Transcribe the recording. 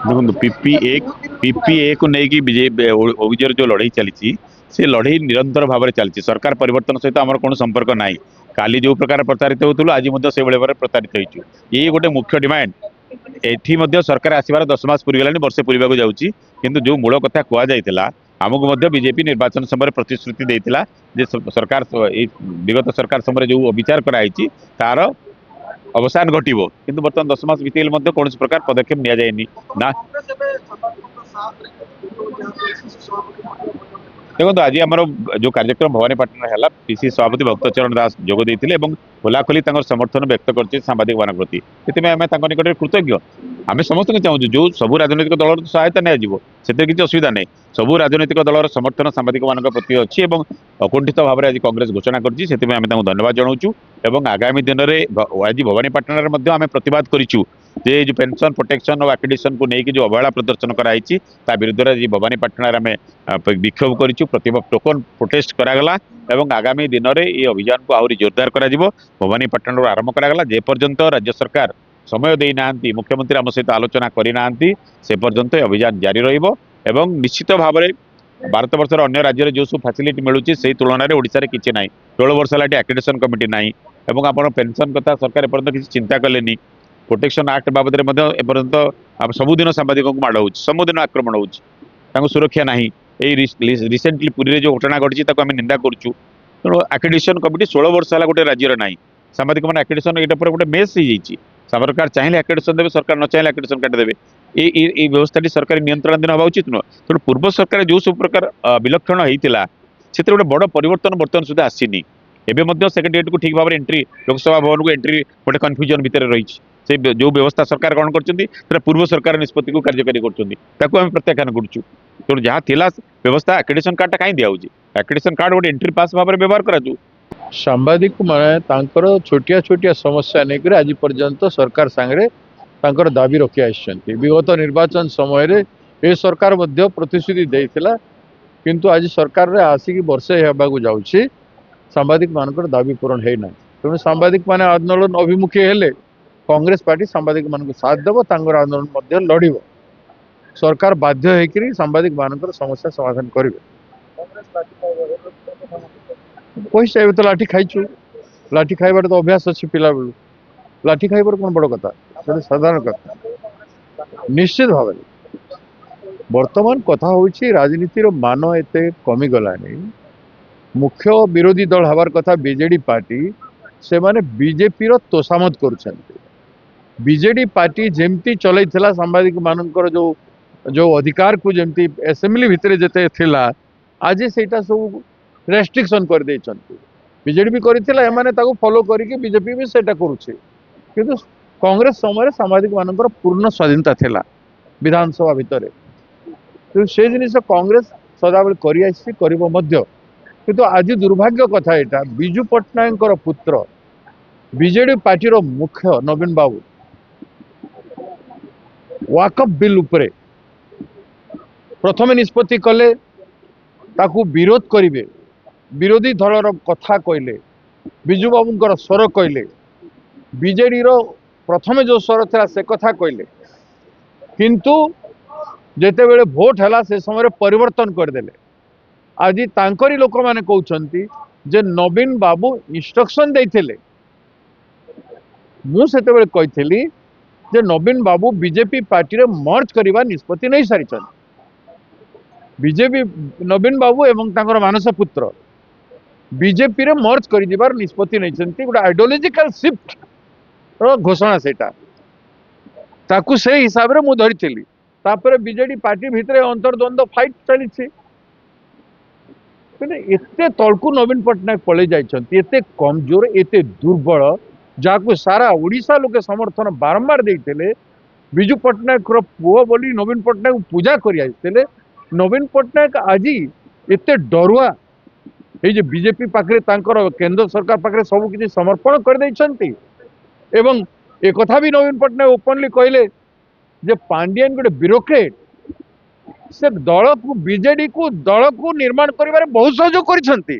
देखो पीपीए को लेकिन बीजेपी ओबीजेर जो लड़ाई चली से लड़ाई निरंतर भाव में चलती सरकार परिवर्तन सहित आम कौन संपर्क ना काली जो प्रकार प्रतारित होता आज से भाव में प्रतारित हो ये गोटे मुख्य डिमांड एठी सरकार आसबार 10 मास पूरीगला वर्षे पूरक जाऊँगी किंतु जो मूल कथा कहुला आमको बीजेपी निर्वाचन समय प्रतिश्रुति देता जे सरकार विगत सरकार समय जो विचार कराई तार अवसान घटव किंतु बर्तमान 10 मास बीतले कौन प्रकार पदक्षेप नि जाएनि ना देखो आज आम जो कार्यक्रम भवानीपाटन है पीसी सभापति भक्तचरण दास जोग देते खोलाखोली समर्थन व्यक्त कर सांबादिक मान प्रति से निकट कृतज्ञ आम समस्त चाहूँ जो सब राजनैतिक दल सहायता नि किसी असुविधा नहीं सबू राजनैतिक दल समर्थन सांबादिक मान प्रति अच्छी अकुंठित भाव में आज कांग्रेस घोषणा कर धन्यवाद जनाऊँ आगामी दिन में आज भवानीपाटन आम प्रतिवाद करूँ जे जो पेंशन प्रोटेक्शन और एक्रेडिटेशन को लेकिन जो अवहेला प्रदर्शन कराई विरुद्ध आज भवानीपाटन आम विक्षोभ करूँ टोकन प्रोटेस्ट करागला आगामी दिन में ये अभियान को आहरी जोरदार कर भवानीपाटन आरंभ करागला जे पर्यंत राज्य सरकार समय देना मुख्यमंत्री आम सहित आलोचना करना से पर्यंत अभियान जारी रही निश्चित भाव में भारत वर्षर अन्य राज्य में जो सब फैसिलिटी मिलूँ से तुलन में ओडिशा किसी ना 16 वर्ष है एक्रेडिटेशन कमिटी ना आप पेंशन कथा सरकार एपर्यंत किसी चिंता कले प्रोटेक्शन एक्ट बाबद एपर्यंत सबुदिन सांबादिक को माड़ हो सबुदिन आक्रमण हो सुरक्षा ना रिसेंटली पुरी में जो घटना घटी आम निंदा करूँ तेणु एक्रेडिटेशन कमिटी 16 वर्ष है गोटे राज्यर ना सांबादिक मैंने एक्रेडिटेशन ये गोटे मेस हो जाइए सरकार चाहिए एक्रेडिटेशन देवे सरकार न चाहिए एक्रेडिटेशन काटिदेवे ये व्यवस्था सरकारी नियंत्रण दिन हवा उचित नुह तेणु पूर्व सरकार जो सब प्रकार विलक्षण होता से गोटे बड़ परिवर्तन बर्तमान सुधा आसीनी एवं सेक्रेटेरिएट को ठीक भाव में एंट्री लोकसभा भवन को एंट्री गोटे कन्फ्यूजन भितर रही से जो व्यवस्था सरकार ग्रहण कर पूर्व सरकार निष्पत्ति को कार्यकारी कर प्रत्याख्यान करुँ तेणु जहाँ थिला व्यवस्था एक्रेडिटेशन कार्ड कहीं दिया एक्रेडिटेशन कार्ड गोटे एंट्री पास भाव में व्यवहार करा सांबादिक माने छोटिया छोटिया समस्या नहीं आज पर्यंत सरकार सांगे दाबी रखी आसछन्ति विगत निर्वाचन समय रे ए सरकार मध्य प्रतिश्रुति देइथिला किंतु आज सरकार रे आसिक वर्षे हेबाकू जाउछि सांबादिक मानकर दाबी पूरण है ना तेणु सांबादिक माने आंदोलन अभिमुखी हेले कांग्रेस पार्टी सांबादिक मान साथ देव तांकर आंदोलन मध्य लड़िब सरकार बाध्य होकर सांबादिक मानकर समस्या समाधान करेंगे पैसा तो लाठी खाइचु लाठी खाइबार तो अभ्यास अच्छी पिला बेलू लाठी खाइबार कौन बड़ कथा साधारण कथा निश्चित भाव वर्तमान कथा होची राजनीतिर मान एते कमी गलानी मुख्य विरोधी दल हबार कथा बीजेडी पार्टी से माने बीजेपी रो तोषामत करुछन्ति बीजेडी पार्टी जेमती चलैथिला सांबादिक मानकर जो जो अधिकार को जेमती असेंबली भितरे जेते थिला आज सेटा सब रेस्ट्रिक्शन कर देछन्ति बीजेडी भी करिथिला एमाने ताको फॉलो करिके बीजेपी भी सेटा करूछे किंतु कांग्रेस समय सांबादिक मानकर पूर्ण स्वाधीनता थिला विधानसभा भितरे तो से जिनिस कांग्रेस सदाबेले करि आछि करिवो मध्य किंतु आज दुर्भाग्य कथा एटा बिजू पट्टनायक पुत्र बीजेडी पार्टी रो मुख्य नवीन बाबू वाकफ बिल उपरे प्रथम निष्पत्ति कले ताकू विरोध करिवे विरोधी दलर कथा कहले बिजू बाबूंकर स्वर कहले बीजेडी रो प्रथम जो स्वर था से कथा कहले किंतु जेते बेले भोट हैला से समय परिवर्तन करदेले आज तांकरी लोक माने कहउछंती जे नवीन बाबू इंस्ट्रक्शन देइथिले मु सेते बेले कहिथिली जे नवीन बाबू बीजेपी पार्टी रे मर्ज करिवा निष्पत्ति नहीं सारिछन बीजेपी नवीन बाबू एवं तांकर मानस पुत्र बीजेपी रे मर्ज करि दिबार निष्पत्ति नहीं छंती गोटे आइडियोलॉजिकल शिफ्ट रो घोषणा सेटा ताकू से हिसाब रे मु धरिथिली तापर बीजेडी पार्टी भितरे अंतर्द्वंद फाइट चली एते तलकू नवीन पट्टनायक पड़े जाइछन्ति एते कमजोर एते दुर्बल जाको सारा ओडिशा लोके समर्थन बारंबार देइतेले बिजू पट्टनायक रो पुओ बोली नवीन पट्टनायक पूजा करि आइतेले नवीन पट्टनायक आज एते डरुआ ये जे बीजेपी पाखरे तांकर केंद्र सरकार पाखरे सब किछि समर्पण कर दैछन्ति एवं एक कथा भी नवीन पट्टनायक ओपनली कहले जे पांडियन गोटे ब्यूरोक्रेट से दल को बीजेडी को दल को निर्माण करिबारे बहुत सहयोग करिसंती